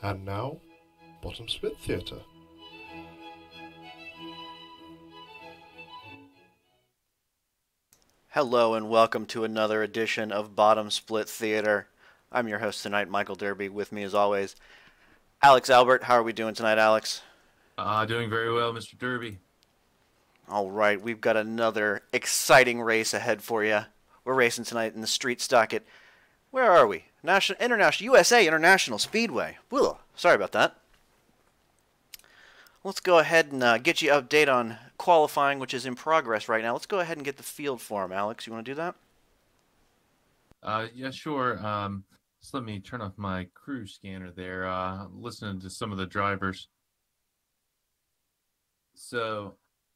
And now, Bottom Split Theatre. Hello and welcome to another edition of Bottom Split Theater. I'm your host tonight, Michael Derby. With me as always, Alex Albert. How are we doing tonight, Alex? Doing very well, Mr. Derby. All right, we've got another exciting race ahead for you. We're racing tonight in the street stock at, where are we? USA International Speedway. Ugh, sorry about that. Let's go ahead and get you update on qualifying, which is in progress right now. Let's go ahead and get the field for him, Alex. You want to do that? Yeah, sure. Just let me turn off my crew scanner there. Listening to some of the drivers. So,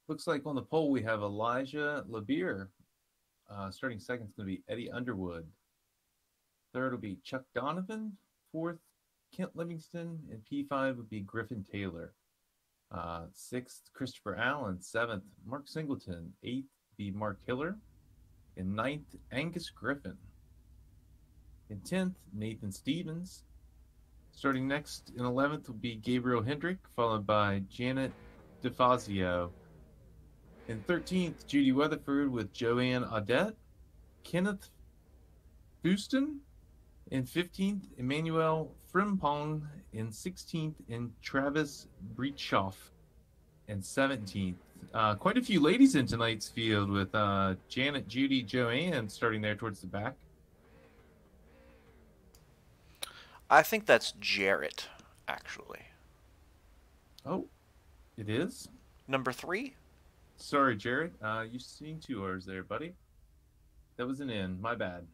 looks like on the pole we have Elijah Labeer. Starting second is going to be Eddie Underwood. Third will be Chuck Donovan. Fourth, Kent Livingston. And P5 would be Griffin Taylor. Sixth, Christopher Allen. Seventh, Mark Singleton. Eighth, be Mark Hiller. And ninth, Angus Griffin. In 10th, Nathan Stevens. Starting next in 11th will be Gabriel Hendrick, followed by Janet DeFazio. In 13th, Judy Weatherford with Joanne Audette. Kenneth Houston. In 15th, Emmanuel Frimpong. In 16th, and Travis Breechoff. And 17th. Quite a few ladies in tonight's field with Janet, Judy, Joanne starting there towards the back. I think that's Jarrett, actually. Oh, it is? Number 3? Sorry, Jarrett. You've seen 2 R's there, buddy. That was an N. My bad.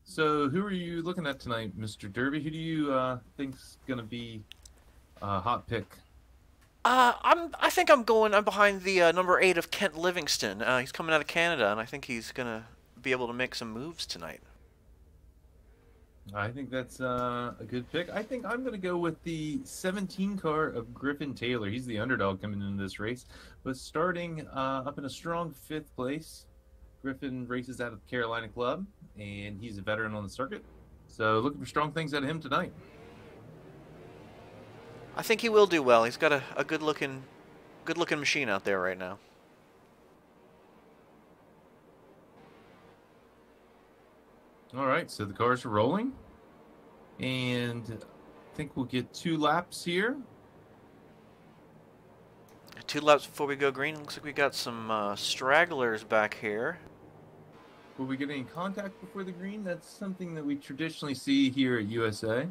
So, who are you looking at tonight, Mr. Derby? Who do you think's going to be a hot pick? I think I'm behind the number 8 of Kent Livingston. He's coming out of Canada, and I think he's gonna be able to make some moves tonight. I think that's a good pick. I think I'm going to go with the 17 car of Griffin Taylor. He's the underdog coming into this race, but starting up in a strong 5th place. Griffin races out of the Carolina Club, and he's a veteran on the circuit. So looking for strong things out of him tonight. I think he will do well. He's got a good-looking machine out there right now. All right, so the cars are rolling, and I think we'll get 2 laps here. 2 laps before we go green. Looks like we got some stragglers back here. Will we get any contact before the green? That's something that we traditionally see here at USA.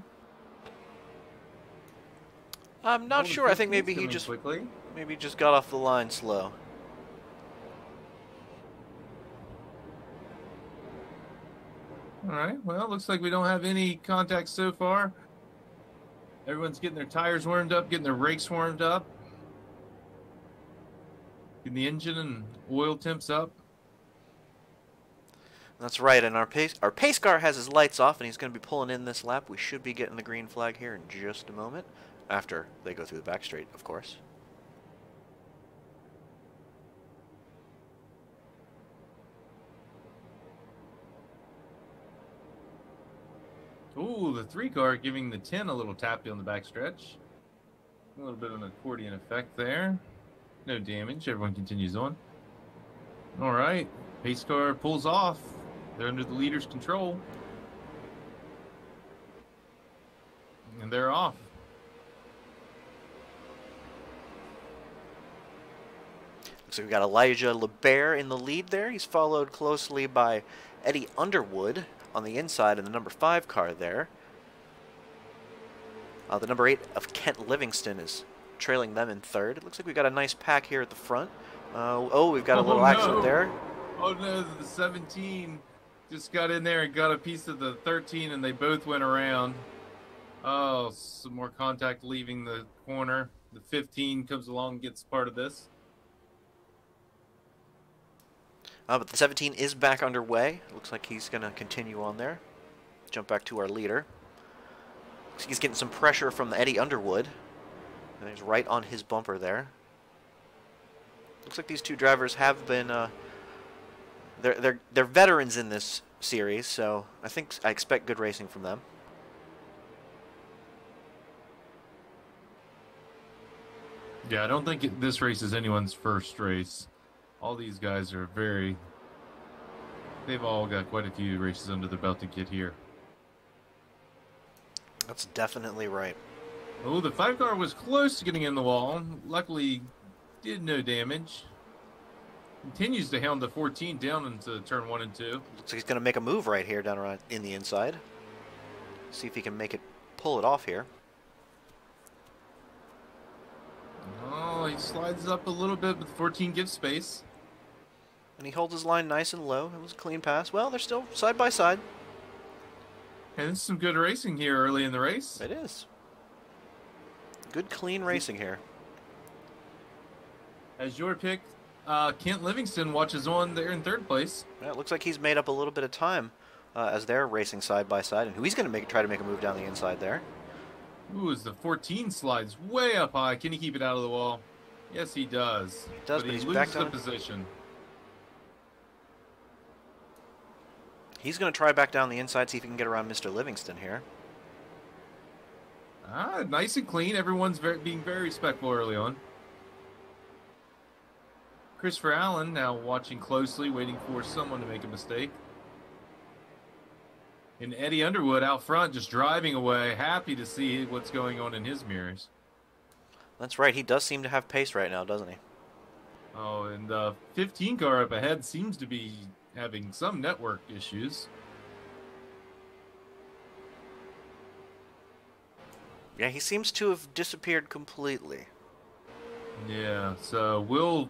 I'm not sure. I think maybe he just got off the line slow. All right. Well, looks like we don't have any contact so far. Everyone's getting their tires warmed up, getting their brakes warmed up, getting the engine and oil temps up. That's right. And our pace car has his lights off, and he's going to be pulling in this lap. We should be getting the green flag here in just a moment. After they go through the back straight, of course. Ooh, the 3 car giving the 10 a little tappy on the back stretch. A little bit of an accordion effect there. No damage. Everyone continues on. All right. Pace car pulls off. They're under the leader's control. And they're off. So we've got Elijah LeBaire in the lead there. He's followed closely by Eddie Underwood on the inside in the number 5 car there. The number 8 of Kent Livingston is trailing them in 3rd. It looks like we've got a nice pack here at the front. We've got a little accident there. Oh no, the 17 just got in there and got a piece of the 13, and they both went around. Oh, some more contact leaving the corner. The 15 comes along and gets part of this. But the 17 is back underway. Looks like he's going to continue on there. Jump back to our leader. Looks like he's getting some pressure from the Eddie Underwood. And he's right on his bumper there. Looks like these two drivers have been they're veterans in this series, so I expect good racing from them. Yeah, I don't think this race is anyone's first race. All these guys are they've all got quite a few races under their belt to get here. That's definitely right. Oh, the 5 car was close to getting in the wall. Luckily, did no damage. Continues to hound the 14 down into turn 1 and 2. Looks like he's going to make a move right here down around in the inside. See if he can pull it off here. Oh, he slides up a little bit, but 14 gives space. And he holds his line nice and low. It was a clean pass. Well, they're still side by side. And this is some good racing here early in the race. It is. Good, clean racing here. As your pick, Kent Livingston watches on there in 3rd place. Yeah, it looks like he's made up a little bit of time as they're racing side by side. And he's going to try to make a move down the inside there. Ooh, as the 14 slides way up high. Can he keep it out of the wall? Yes, he does. He does, but he he's loses back the down. position. He's going to try back down the inside, see if he can get around Mr. Livingston here. Ah, nice and clean. Everyone's being very respectful early on. Christopher Allen now watching closely, waiting for someone to make a mistake. And Eddie Underwood out front just driving away, happy to see what's going on in his mirrors. That's right. He does seem to have pace right now, doesn't he? Oh, and the 15 car up ahead seems to be having some network issues. Yeah, he seems to have disappeared completely. Yeah, so we'll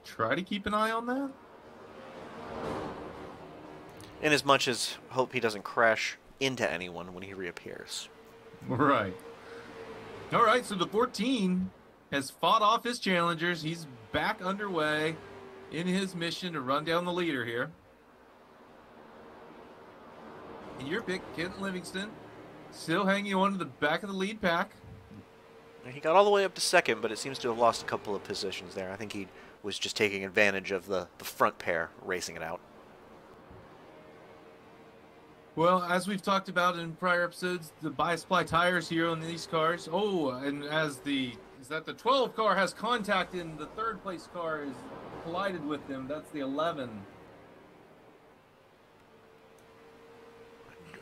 try to keep an eye on that. In as much as hope he doesn't crash into anyone when he reappears. Right. All right, so the 14 has fought off his challengers. He's back underway in his mission to run down the leader here. And your pick, Kent Livingston, still hanging on to the back of the lead pack. He got all the way up to 2nd, but it seems to have lost a couple of positions there. I think he was just taking advantage of the front pair racing it out. Well, as we've talked about in prior episodes, the bi-supply tires here on these cars. Oh, and as the 12 car has contact in the 3rd place car is collided with them. That's the 11.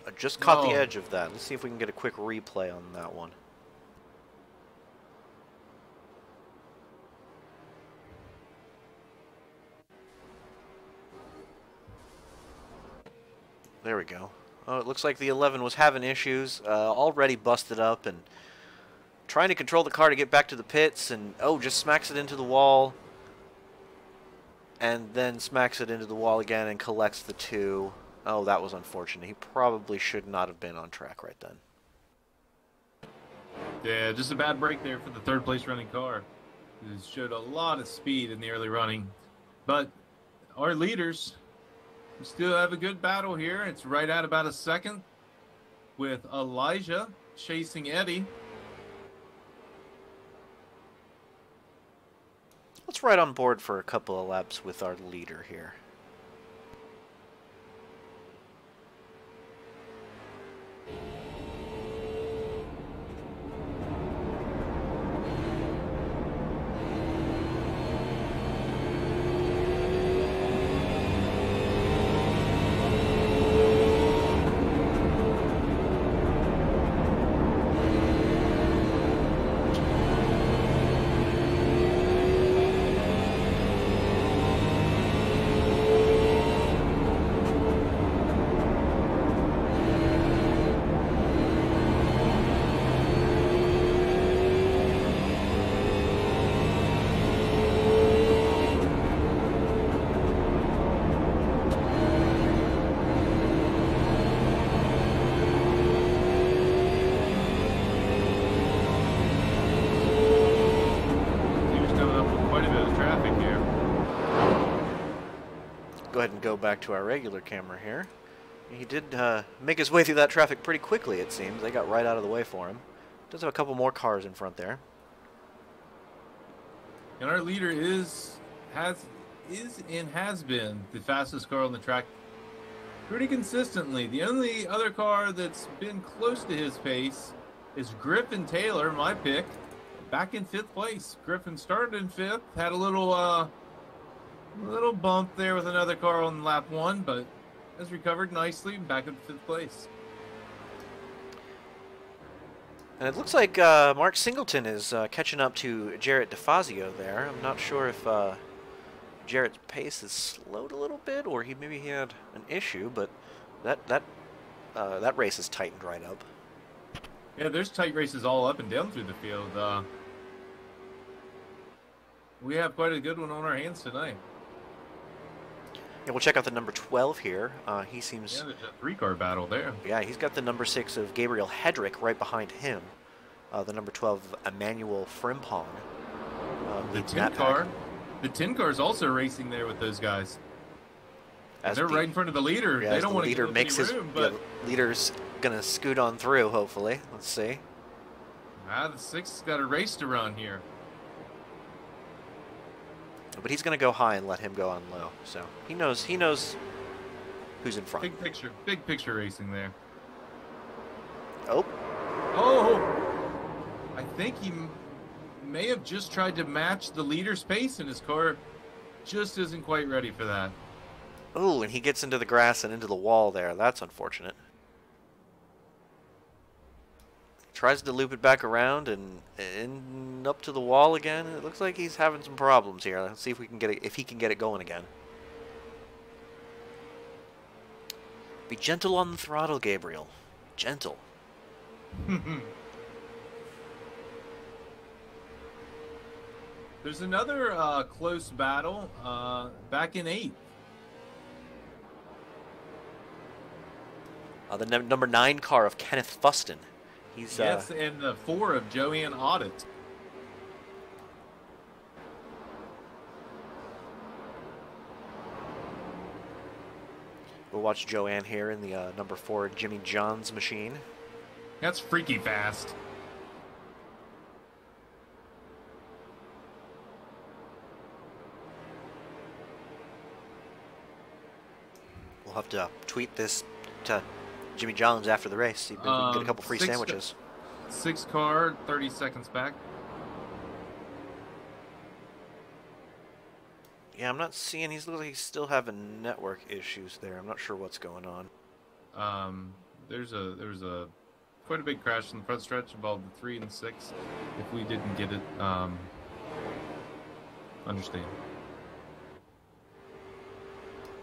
I just caught the edge of that. Let's see if we can get a quick replay on that one. There we go. Oh, it looks like the 11 was having issues, already busted up and trying to control the car to get back to the pits, and just smacks it into the wall, and then smacks it into the wall again and collects the 2. Oh, that was unfortunate. He probably should not have been on track right then. Yeah, just a bad break there for the 3rd place running car. It showed a lot of speed in the early running. But our leaders still have a good battle here. It's right at about a 2nd with Elijah chasing Eddie. Let's ride on board for a couple of laps with our leader here. Go ahead and go back to our regular camera here. He did make his way through that traffic pretty quickly, it seems. They got right out of the way for him. Does have a couple more cars in front there. And our leader has been the fastest car on the track pretty consistently. The only other car that's been close to his pace is Griffin Taylor, my pick, back in 5th place. Griffin started in 5th, had a little bump there with another car on lap 1, but has recovered nicely, back in 5th place. And it looks like Mark Singleton is catching up to Jarrett DeFazio there. I'm not sure if Jarrett's pace has slowed a little bit, or maybe he had an issue, but that race has tightened right up. Yeah, there's tight races all up and down through the field. We have quite a good one on our hands tonight. Yeah, we'll check out the number 12 here. He seems... Yeah, there's a 3-car battle there. Yeah, he's got the number 6 of Gabriel Hedrick right behind him. The number 12, Emmanuel Frimpong. The 10 car. The 10 car is also racing there with those guys. They're right in front of the leader. Yeah, they don't want to give up any room, but leader's gonna scoot on through. Hopefully, let's see. The 6's got a race to run here. But he's gonna go high and let him go on low. So he knows who's in front. Big picture racing there. Oh. I think he may have just tried to match the leader's pace, and his car just isn't quite ready for that. Oh, and he gets into the grass and into the wall there. That's unfortunate. Tries to loop it back around and up to the wall again. It looks like he's having some problems here. Let's see if we can get it, if he can get it going again. Be gentle on the throttle, Gabriel. Gentle. There's another close battle back in 8th. The number 9 car of Kenneth Fuston. He's yes, and the 4 of Joanne Audit. We'll watch Joanne here in the number 4 Jimmy John's machine. That's freaky fast. We'll have to tweet this to Jimmy John's after the race. See if we can get a couple free sandwiches. 6 car, 30 seconds back. Yeah, I'm not seeing. He's looks like he's still having network issues there. I'm not sure what's going on. There's a quite a big crash in the front stretch involved the 3 and 6. If we didn't get it, understand.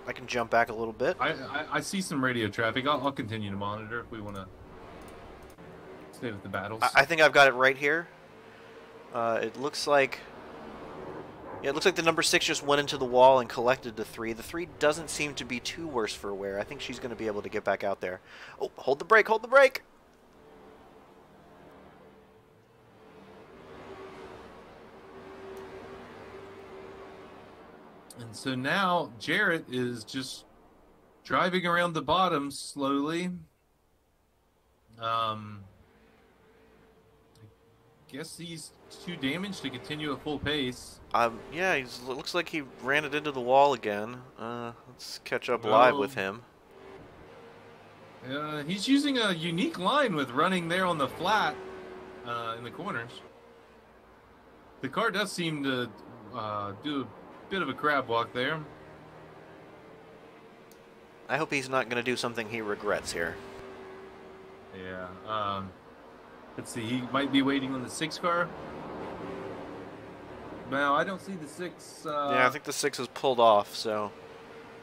I can jump back a little bit. I see some radio traffic. I'll continue to monitor if we want to stay with the battles. I think I've got it right here. It looks like... Yeah, it looks like the number 6 just went into the wall and collected the 3. The 3 doesn't seem to be too worse for wear. I think she's going to be able to get back out there. Oh, hold the brake, hold the brake! And so now Jarrett is just driving around the bottom slowly. I guess he's too damaged to continue at full pace. Yeah, it looks like he ran it into the wall again. Let's catch up live with him. He's using a unique line with running there on the flat in the corners. The car does seem to do a bit of a crab walk there. I hope he's not going to do something he regrets here. Yeah. Let's see. He might be waiting on the 6 car. No, I don't see the 6. Yeah, I think the 6 is pulled off, so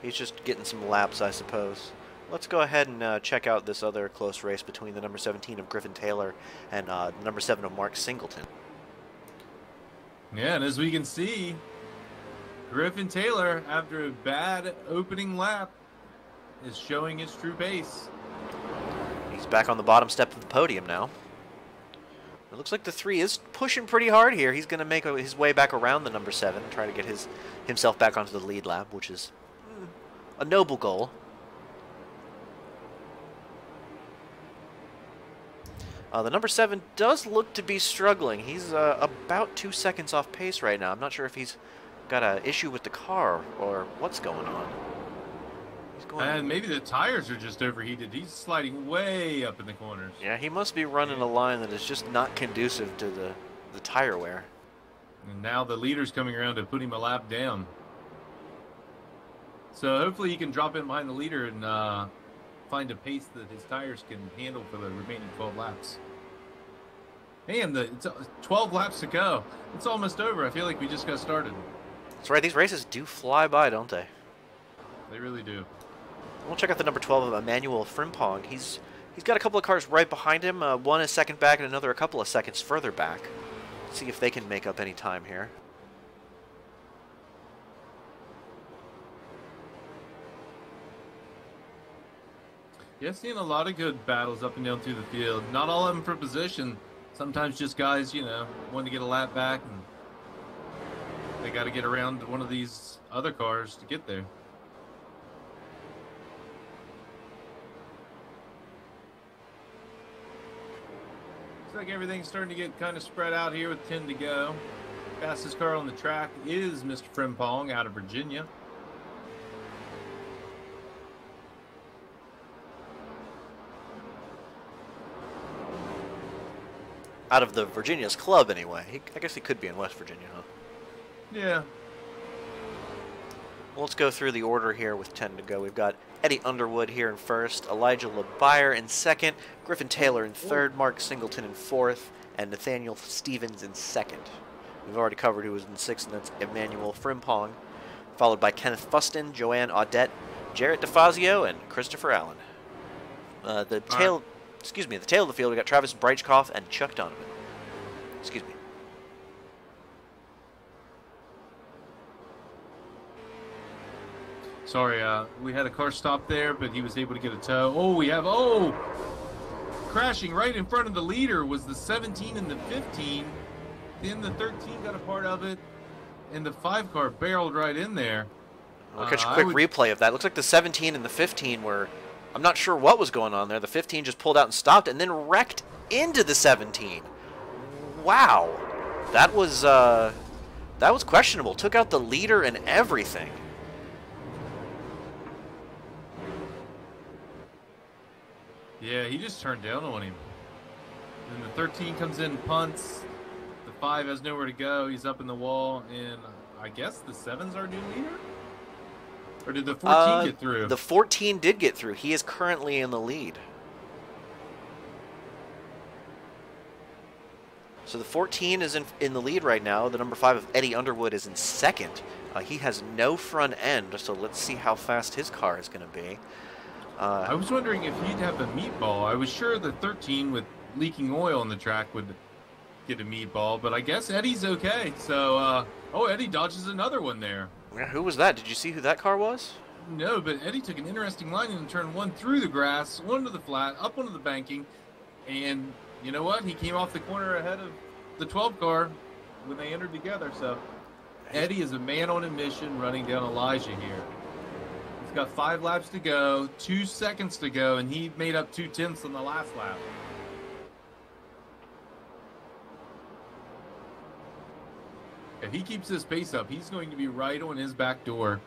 he's just getting some laps, I suppose. Let's go ahead and check out this other close race between the number 17 of Griffin Taylor and number 7 of Mark Singleton. Yeah, and as we can see, Griffin Taylor, after a bad opening lap, is showing his true pace. He's back on the bottom step of the podium now. It looks like the 3 is pushing pretty hard here. He's going to make his way back around the number 7, try to get himself back onto the lead lap, which is a noble goal. The number 7 does look to be struggling. He's about 2 seconds off pace right now. I'm not sure if he's got an issue with the car or what's going on. He's going... And maybe the tires are just overheated. He's sliding way up in the corners. Yeah, he must be running a line that is just not conducive to the tire wear. And now the leader's coming around to put him a lap down. So hopefully he can drop in behind the leader and find a pace that his tires can handle for the remaining 12 laps. Man, it's 12 laps to go. It's almost over. I feel like we just got started. That's right. These races do fly by, don't they? They really do. We'll check out the number 12 of Emmanuel Frimpong. He's got a couple of cars right behind him. One a second back and another a couple of seconds further back. Let's see if they can make up any time here. Yeah, seeing a lot of good battles up and down through the field. Not all of them for position. Sometimes just guys, you know, want to get a lap back and they got to get around one of these other cars to get there. Looks like everything's starting to get kind of spread out here with 10 to go. Fastest car on the track is Mr. Frimpong out of Virginia. Out of the Virginia's club, anyway. I guess he could be in West Virginia, huh? Yeah. Well, let's go through the order here with 10 to go. We've got Eddie Underwood here in first, Elijah LeBire in second, Griffin Taylor in third, Mark Singleton in fourth, and Nathaniel Stevens in second. We've already covered who was in sixth, and that's Emmanuel Frimpong, followed by Kenneth Fuston, Joanne Audette, Jarrett DeFazio, and Christopher Allen. The tail of the field, we got Travis Breichkoff and Chuck Donovan. Excuse me. Sorry, we had a car stop there, but he was able to get a tow. Crashing right in front of the leader was the 17 and the 15. Then the 13 got a part of it, and the 5 car barreled right in there. We'll catch a quick replay of that. Looks like the 17 and the 15 were... I'm not sure what was going on there. The 15 just pulled out and stopped and then wrecked into the 17. Wow. That was questionable. Took out the leader and everything. Yeah, he just turned down on him. And the 13 comes in, punts. The 5 has nowhere to go. He's up in the wall. And I guess the 7's our new leader? Or did the 14 get through? The 14 did get through. He is currently in the lead. So the 14 is in the lead right now. The number 5 of Eddie Underwood is in second. He has no front end, so let's see how fast his car is going to be. I was wondering if he'd have a meatball. I was sure the 13 with leaking oil on the track would get a meatball, but I guess Eddie's okay. So, Eddie dodges another one there. Yeah, who was that? Did you see who that car was? No, but Eddie took an interesting line in turn 1 through the grass, onto the flat, up onto the banking, and you know what? He came off the corner ahead of the 12 car when they entered together. So Eddie is a man on a mission running down Elijah here. He's got 5 laps to go, 2 seconds to go, and he made up 2/10 on the last lap. If he keeps this pace up, he's going to be right on his back door.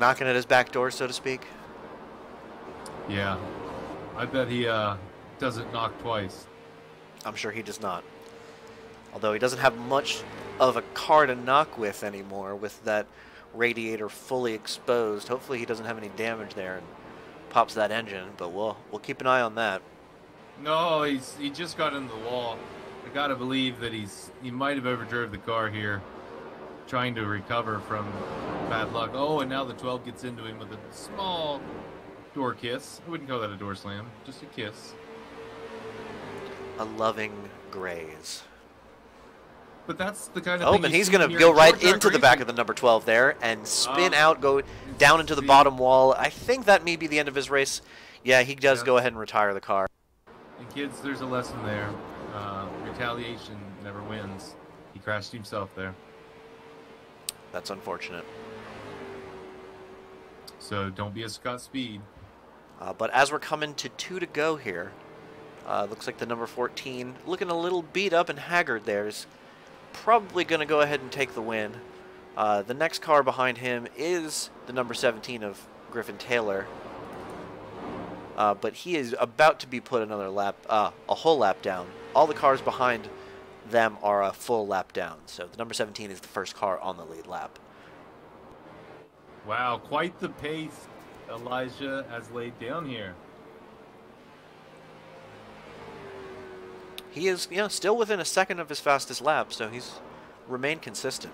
Knocking at his back door, so to speak? Yeah. I bet he doesn't knock twice. I'm sure he does not. Although he doesn't have much of a car to knock with anymore with that radiator fully exposed. Hopefully he doesn't have any damage there and pops that engine, but we'll keep an eye on that. No, he just got into the wall. I gotta believe that he might have overdrove the car here, trying to recover from bad luck. Oh, and now the 12 gets into him with a small door kiss. I wouldn't call that a door slam, just a kiss. A loving graze. But that's the kind of thing. thing. Oh, and he's going to go right into the back of the number 12 there and spin out, go down into the bottom wall. I think that may be the end of his race. Yeah, he does go ahead and retire the car. And kids, there's a lesson there. Retaliation never wins. He crashed himself there. That's unfortunate. So don't be a Scott Speed. But as we're coming to 2 to go here, looks like the number 14, looking a little beat up and haggard there, is probably going to go ahead and take the win. The next car behind him is the number 17 of Griffin Taylor. But he is about to be put another lap, a whole lap down. All the cars behind them are a full lap down. So the number 17 is the first car on the lead lap. Wow, quite the pace Elijah has laid down here. He is, still within a second of his fastest lap, so he's remained consistent.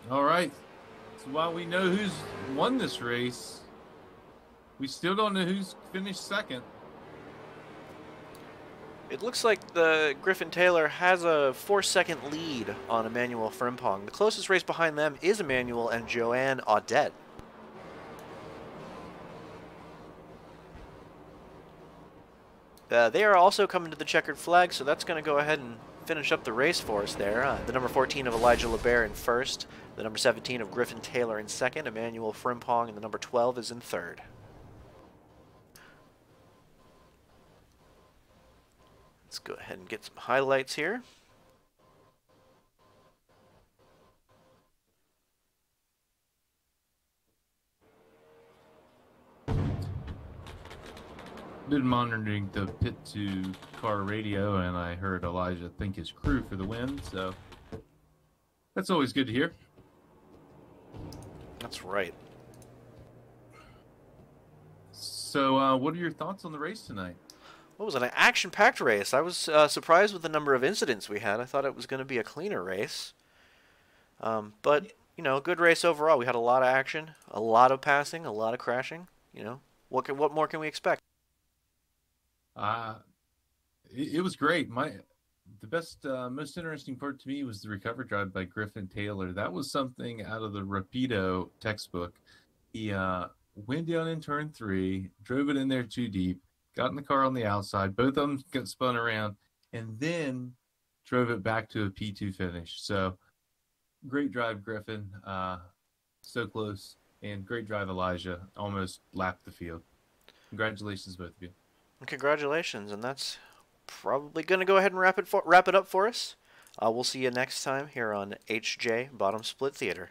All right. So while we know who's won this race, we still don't know who's finished second. It looks like the Griffin Taylor has a 4-second lead on Emmanuel Frimpong. The closest race behind them is Emmanuel and Joanne Audette. They are also coming to the checkered flag, so that's going to go ahead and finish up the race for us there. The number 14 of Elijah LeBaire in first, the number 17 of Griffin Taylor in second, Emmanuel Frimpong, and the number 12 is in third. Let's go ahead and get some highlights here. Been monitoring the pit to car radio, and I heard Elijah thank his crew for the win, so that's always good to hear. That's right. So what are your thoughts on the race tonight? What was it, an action-packed race? I was surprised with the number of incidents we had. I thought it was going to be a cleaner race. But, good race overall. We had a lot of action, a lot of passing, a lot of crashing. What more can we expect? It was great. The best, most interesting part to me was the recover drive by Griffin Taylor. That was something out of the Rapido textbook. He went down in turn 3, drove it in there too deep, got in the car on the outside. Both of them got spun around, and then drove it back to a P2 finish. So great drive, Griffin. So close. And great drive, Elijah. Almost lapped the field. Congratulations, both of you. Congratulations, and that's probably going to go ahead and wrap it up for us. We'll see you next time here on HJ Bottom Split Theater.